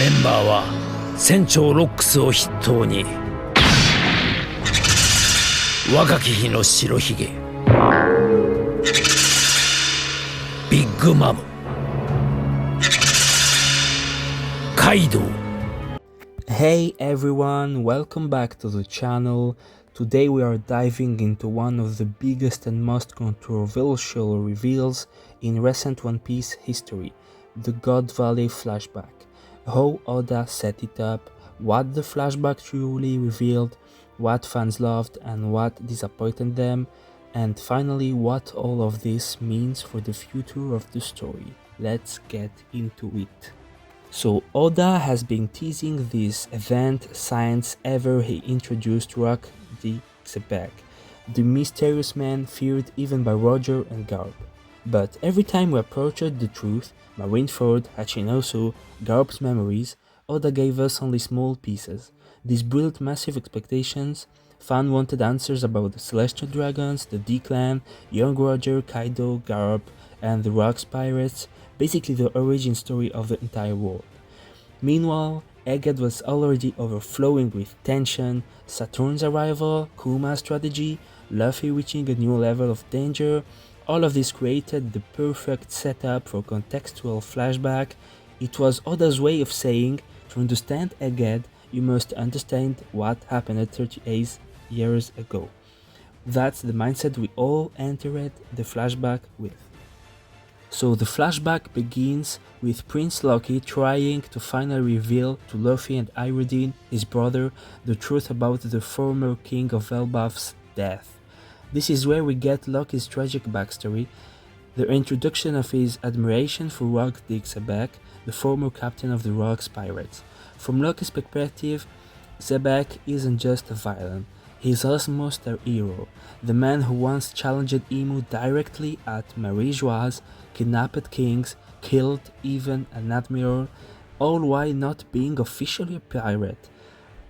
メンバーは船長ロックスを筆頭に若き日の白ひげビッグマムカイドウ。 Hey everyone, welcome back to the channel. Today we are diving into one of the biggest and most controversial reveals in recent One Piece history, the God Valley flashback. How Oda set it up, what the flashback truly revealed, what fans loved and what disappointed them, and finally what all of this means for the future of the story. Let's get into it. So Oda has been teasing this event since ever he introduced Rock the Xebec, the mysterious man feared even by Roger and Garp. But every time we approached the truth, Marineford, Hachinosu, Garp's memories, Oda gave us only small pieces. This built massive expectations. Fans wanted answers about the Celestial Dragons, the D-Clan, Young Roger, Kaido, Garp, and the Rocks Pirates, basically the origin story of the entire world. Meanwhile, Egghead was already overflowing with tension, Saturn's arrival, Kuma's strategy, Luffy reaching a new level of danger. All of this created the perfect setup for contextual flashback. It was Oda's way of saying, to understand Egghead, you must understand what happened 38 years ago. That's the mindset we all entered the flashback with. So the flashback begins with Prince Lucky trying to finally reveal to Luffy and Irodine, his brother, the truth about the former king of Elbaf's death. This is where we get Lucky's tragic backstory, the introduction of his admiration for Rock the Xebec, the former captain of the Rocks Pirates. From Lucky's perspective, Xebec isn't just a villain, he's almost a hero, the man who once challenged Imu directly at Marie-Joie's, kidnapped kings, killed even an admiral, all while not being officially a pirate.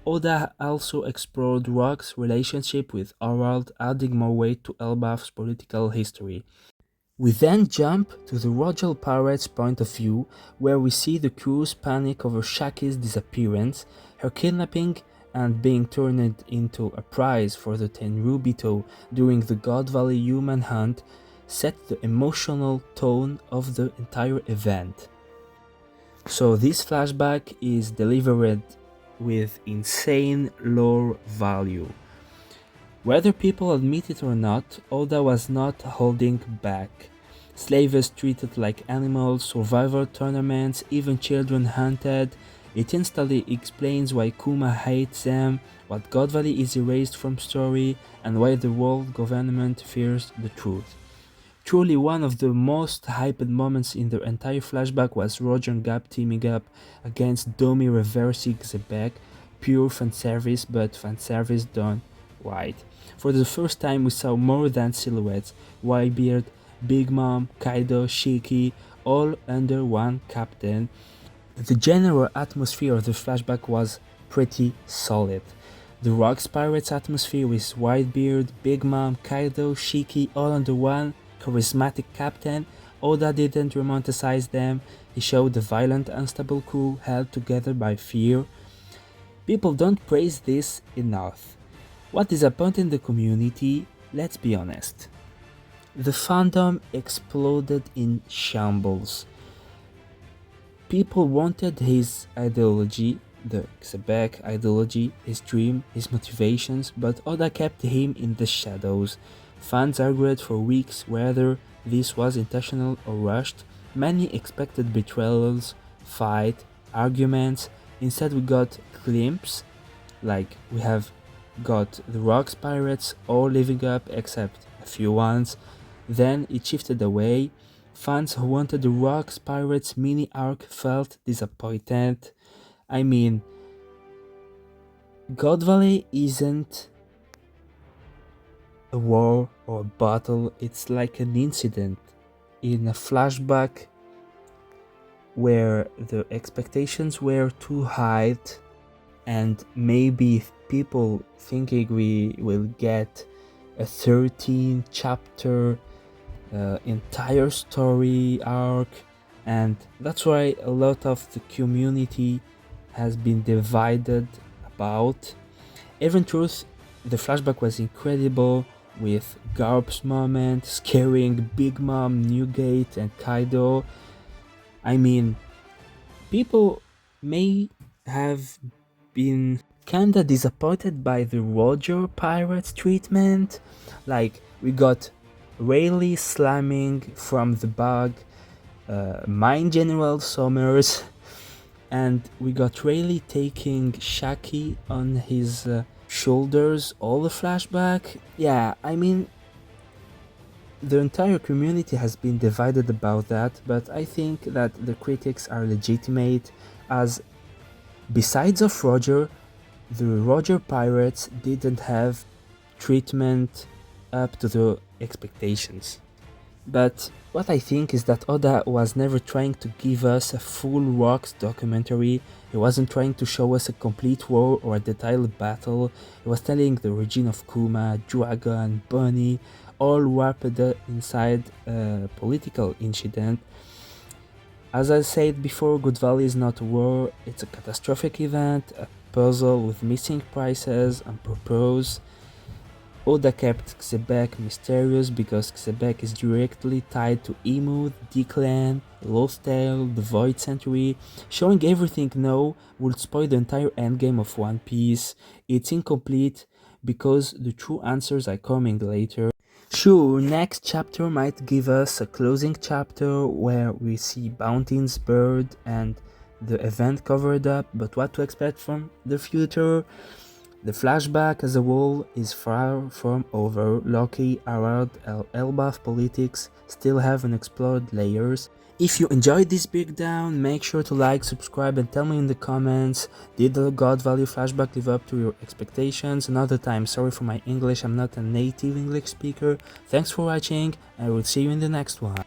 Oda also explored Rock's relationship with Harald, adding more weight to Elbaf's political history. We then jump to the Royal Pirates' point of view, where we see the crew's panic over Shaki's disappearance, her kidnapping and being turned into a prize for the Tenryubito during the God Valley human hunt, set the emotional tone of the entire event. So this flashback is delivered with insane lore value. Whether people admit it or not, Oda was not holding back. Slaves treated like animals, survivor tournaments, even children hunted. It instantly explains why Kuma hates them, what God Valley is erased from story, and why the world government fears the truth. Truly one of the most hyped moments in the entire flashback was Roger and Gap teaming up against Domi reversing Xebec, pure fanservice, but fanservice done right. For the first time we saw more than silhouettes, Whitebeard, Big Mom, Kaido, Shiki, all under one captain. The general atmosphere of the flashback was pretty solid. The Rocks Pirates atmosphere with Whitebeard, Big Mom, Kaido, Shiki all under one charismatic captain. Oda didn't romanticize them, he showed a violent, unstable crew held together by fear. People don't praise this enough. What disappointed the community? Let's be honest. The fandom exploded in shambles. People wanted his ideology, the Xebec ideology, his dream, his motivations, but Oda kept him in the shadows. Fans argued for weeks whether this was intentional or rushed. Many expected betrayals, fight, arguments. Instead we got glimpses, like we have got the Rocks Pirates all living up except a few ones. Then it shifted away. Fans who wanted the Rocks Pirates mini arc felt disappointed. I mean, God Valley isn't a war or a battle, it's like an incident in a flashback where the expectations were too high and maybe people thinking we will get a 13 chapter entire story arc, and that's why a lot of the community has been divided about. Even truth, the flashback was incredible, with Garp's moment scaring Big Mom, Newgate, and Kaido. I mean, people may have been kinda disappointed by the Roger Pirates treatment. Like, we got Rayleigh slamming from the bug, Mine General Summers, and we got Rayleigh taking Shaki on his shoulders, all the flashback. Yeah, I mean, the entire community has been divided about that, but I think that the critics are legitimate, as besides of Roger, the Roger Pirates didn't have treatment up to the expectations. But what I think is that Oda was never trying to give us a full Rocks documentary. He wasn't trying to show us a complete war or a detailed battle. He was telling the origin of Kuma, Dragon, Bunny, all wrapped inside a political incident. As I said before, Good Valley is not a war, it's a catastrophic event, a puzzle with missing pieces and purpose. Oda kept Xebec mysterious because Xebec is directly tied to Emu, D-Clan, Lost Tale, the Void Century. Showing everything now would spoil the entire endgame of One Piece. It's incomplete because the true answers are coming later. Sure, next chapter might give us a closing chapter where we see Bounty's bird and the event covered up, but what to expect from the future? The flashback as a whole is far from over. Loki, Arad, and Elbaf politics still have unexplored layers. If you enjoyed this breakdown, make sure to like, subscribe, and tell me in the comments, did the God Value flashback live up to your expectations? Another time, sorry for my English, I'm not a native English speaker. Thanks for watching, and I will see you in the next one.